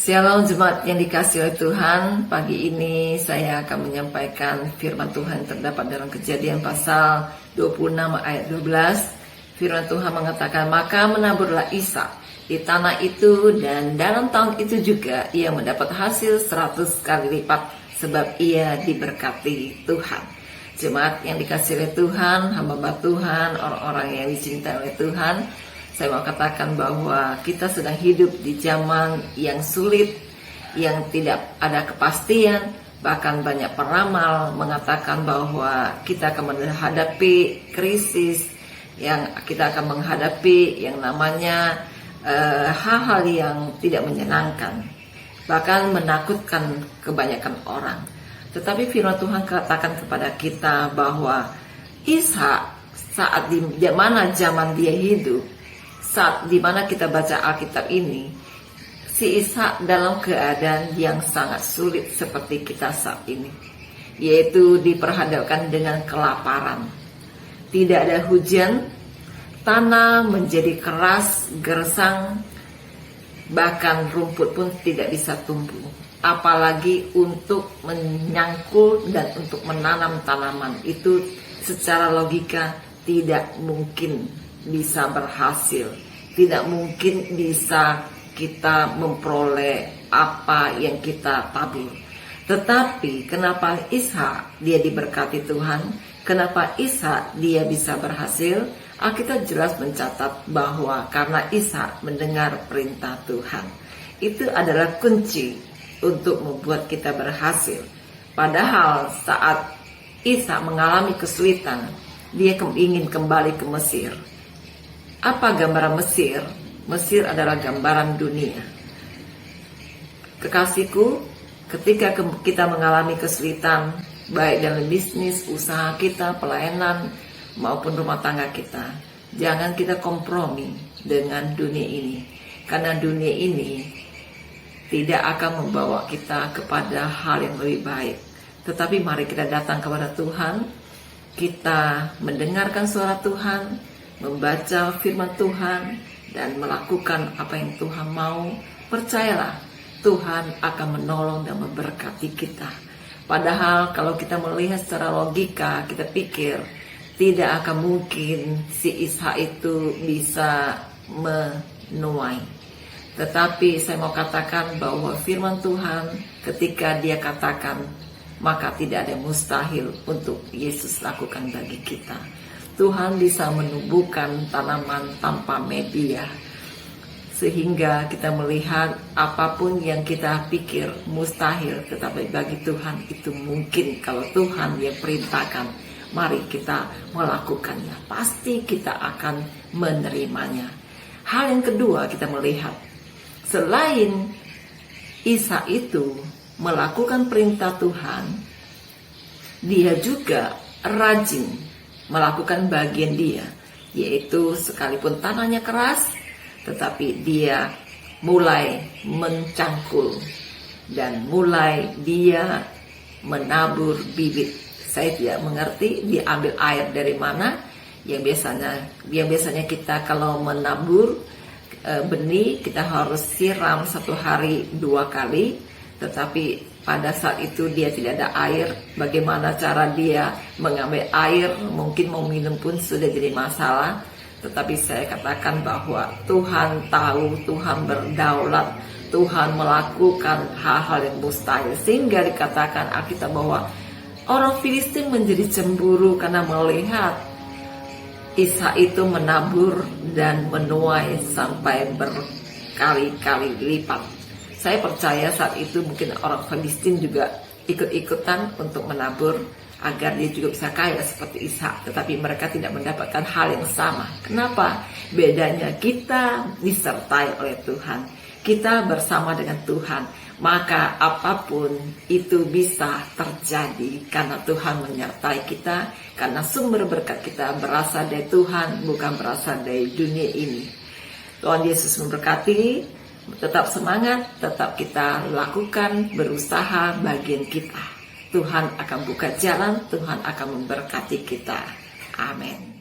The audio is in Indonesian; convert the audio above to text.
Shalom jemaat yang dikasihi oleh Tuhan. Pagi ini saya akan menyampaikan firman Tuhan yang terdapat dalam Kejadian pasal 26 ayat 12. Firman Tuhan mengatakan, maka menaburlah Ishak di tanah itu, dan dalam tahun itu juga ia mendapat hasil 100 kali lipat, sebab ia diberkati Tuhan. Jemaat yang dikasihi oleh Tuhan, hamba Tuhan, orang-orang yang dicintai oleh Tuhan, saya mau katakan bahwa kita sedang hidup di zaman yang sulit, yang tidak ada kepastian. Bahkan banyak peramal mengatakan bahwa kita akan menghadapi krisis, yang kita akan menghadapi yang namanya hal-hal yang tidak menyenangkan, bahkan menakutkan kebanyakan orang. Tetapi firman Tuhan katakan kepada kita bahwa Ishak saat di mana zaman dia hidup, saat dimana kita baca Alkitab ini, si Ishak dalam keadaan yang sangat sulit seperti kita saat ini, yaitu diperhadapkan dengan kelaparan. Tidak ada hujan, tanah menjadi keras, gersang, bahkan rumput pun tidak bisa tumbuh, apalagi untuk menyangkul dan untuk menanam tanaman. Itu secara logika tidak mungkin bisa berhasil, tidak mungkin bisa kita memperoleh apa yang kita tabur. Tetapi kenapa Ishak dia diberkati Tuhan? Kenapa Ishak dia bisa berhasil? Alkitab jelas mencatat bahwa karena Ishak mendengar perintah Tuhan. Itu adalah kunci untuk membuat kita berhasil. Padahal saat Ishak mengalami kesulitan, dia ingin kembali ke Mesir. Apa gambaran Mesir? Mesir adalah gambaran dunia. Kekasihku, ketika kita mengalami kesulitan, baik dalam bisnis, usaha kita, pelayanan, maupun rumah tangga kita, jangan kita kompromi dengan dunia ini. Karena dunia ini tidak akan membawa kita kepada hal yang lebih baik. Tetapi mari kita datang kepada Tuhan, kita mendengarkan suara Tuhan, membaca firman Tuhan, dan melakukan apa yang Tuhan mau. Percayalah, Tuhan akan menolong dan memberkati kita. Padahal kalau kita melihat secara logika, kita pikir tidak akan mungkin si Ishak itu bisa menuai. Tetapi saya mau katakan bahwa firman Tuhan ketika dia katakan, maka tidak ada yang mustahil untuk Yesus lakukan bagi kita. Tuhan bisa menumbuhkan tanaman tanpa media, sehingga kita melihat apapun yang kita pikir mustahil, tetapi bagi Tuhan itu mungkin. Kalau Tuhan yang perintahkan, mari kita melakukannya, pasti kita akan menerimanya. Hal yang kedua, kita melihat selain Ishak itu melakukan perintah Tuhan, dia juga rajin melakukan bagian dia, yaitu sekalipun tanahnya keras, tetapi dia mulai mencangkul dan mulai dia menabur bibit. Saya tidak mengerti diambil air dari mana. Yang biasanya kita kalau menabur benih, kita harus siram 1 hari 2 kali. Tetapi pada saat itu dia tidak ada air. Bagaimana cara dia mengambil air? Mungkin mau minum pun sudah jadi masalah. Tetapi saya katakan bahwa Tuhan tahu, Tuhan berdaulat, Tuhan melakukan hal-hal yang mustahil. Sehingga dikatakan Alkitab bahwa orang Filistin menjadi cemburu karena melihat Ishak itu menabur dan menuai sampai berkali-kali lipat. Saya percaya saat itu mungkin orang Filistin juga ikut-ikutan untuk menabur agar dia juga bisa kaya seperti Ishak. Tetapi mereka tidak mendapatkan hal yang sama. Kenapa? Bedanya kita disertai oleh Tuhan. Kita bersama dengan Tuhan. Maka apapun itu bisa terjadi karena Tuhan menyertai kita. Karena sumber berkat kita berasal dari Tuhan, bukan berasal dari dunia ini. Tuhan Yesus memberkati. Tetap semangat, tetap kita lakukan, berusaha bagian kita. Tuhan akan buka jalan, Tuhan akan memberkati kita. Amin.